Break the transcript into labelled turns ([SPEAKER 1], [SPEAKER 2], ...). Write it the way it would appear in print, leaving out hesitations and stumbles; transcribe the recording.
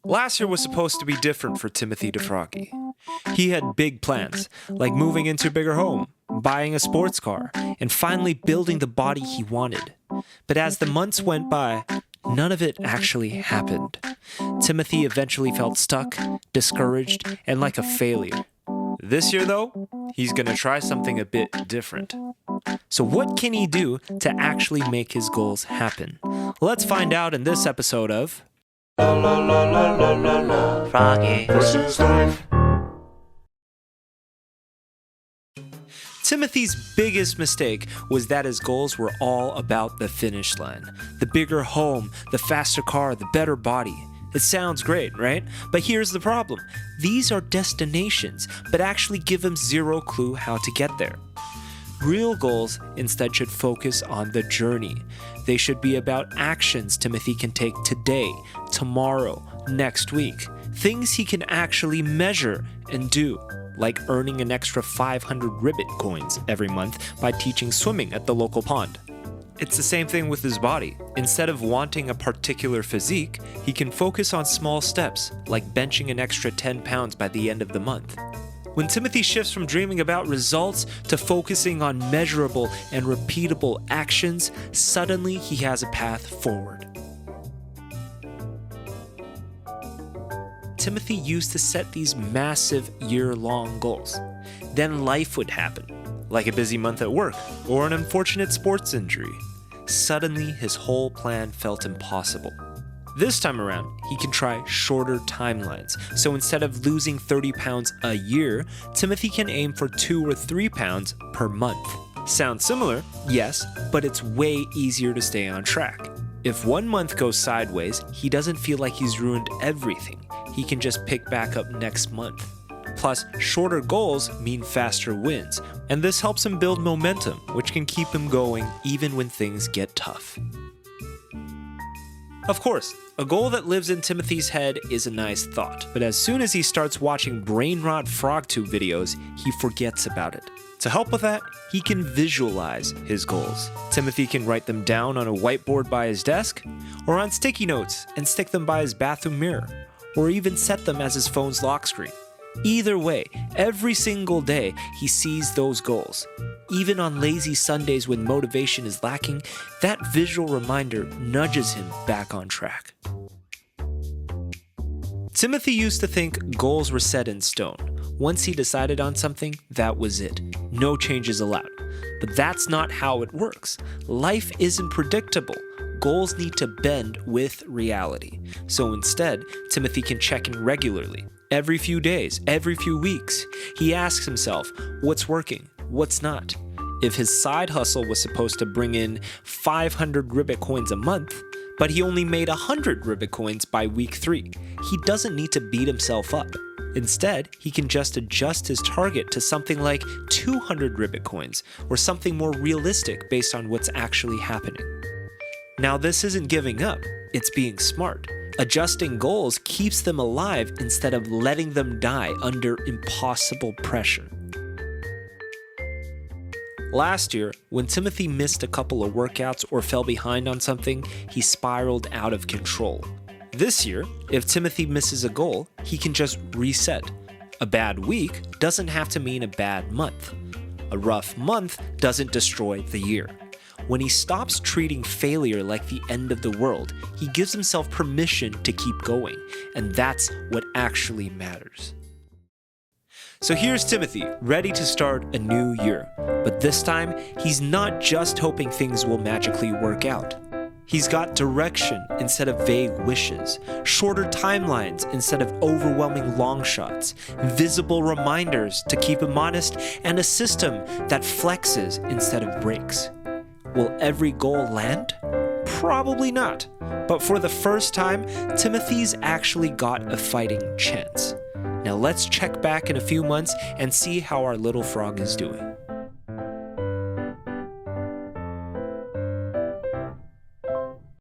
[SPEAKER 1] Last year was supposed to be different for Timothie de Froggie. He had big plans, like moving into a bigger home, buying a sports car, and finally building the body he wanted. But as the months went by, none of it actually happened. Timothie eventually felt stuck, discouraged, and like a failure. This year, though, he's gonna try something a bit different. So what can he do to actually make his goals happen? Let's find out in this episode of
[SPEAKER 2] Froggie
[SPEAKER 3] versus life.
[SPEAKER 1] Timothie's biggest mistake was that his goals were all about the finish line. The bigger home, the faster car, the better body. It sounds great, right? But here's the problem. These are destinations, but actually give him zero clue how to get there. Real goals instead should focus on the journey. They should be about actions Timothie can take today, tomorrow, next week. Things he can actually measure and do, like earning an extra 500 ribbit coins every month by teaching swimming at the local pond. It's the same thing with his body. Instead of wanting a particular physique, he can focus on small steps, like benching an extra 10 pounds by the end of the month. When Timothie shifts from dreaming about results to focusing on measurable and repeatable actions, suddenly he has a path forward. Timothie used to set these massive year-long goals. Then life would happen, like a busy month at work or an unfortunate sports injury. Suddenly, his whole plan felt impossible. This time around, he can try shorter timelines. So instead of losing 30 pounds a year, Timothie can aim for 2 or 3 pounds per month. Sounds similar? Yes, but it's way easier to stay on track. If 1 month goes sideways, he doesn't feel like he's ruined everything. He can just pick back up next month. Plus, shorter goals mean faster wins, and this helps him build momentum, which can keep him going even when things get tough. Of course, a goal that lives in Timothie's head is a nice thought, but as soon as he starts watching brain rot FrogTube videos, he forgets about it. To help with that, he can visualize his goals. Timothie can write them down on a whiteboard by his desk, or on sticky notes and stick them by his bathroom mirror, or even set them as his phone's lock screen. Either way, every single day he sees those goals. Even on lazy Sundays when motivation is lacking, that visual reminder nudges him back on track. Timothie used to think goals were set in stone. Once he decided on something, that was it. No changes allowed. But that's not how it works. Life isn't predictable. Goals need to bend with reality. So instead, Timothie can check in regularly. Every few days, every few weeks, he asks himself, what's working, what's not? If his side hustle was supposed to bring in 500 ribbit coins a month, but he only made 100 ribbit coins by week 3, he doesn't need to beat himself up. Instead, he can just adjust his target to something like 200 ribbit coins, or something more realistic based on what's actually happening. Now, this isn't giving up, it's being smart. Adjusting goals keeps them alive instead of letting them die under impossible pressure. Last year, when Timothie missed a couple of workouts or fell behind on something, he spiraled out of control. This year, if Timothie misses a goal, he can just reset. A bad week doesn't have to mean a bad month. A rough month doesn't destroy the year. When he stops treating failure like the end of the world, he gives himself permission to keep going, and that's what actually matters. So here's Timothie, ready to start a new year. But this time, he's not just hoping things will magically work out. He's got direction instead of vague wishes, shorter timelines instead of overwhelming long shots, visible reminders to keep him honest, and a system that flexes instead of breaks. Will every goal land? Probably not. But for the first time, Timothie's actually got a fighting chance. Now let's check back in a few months and see how our little frog is doing.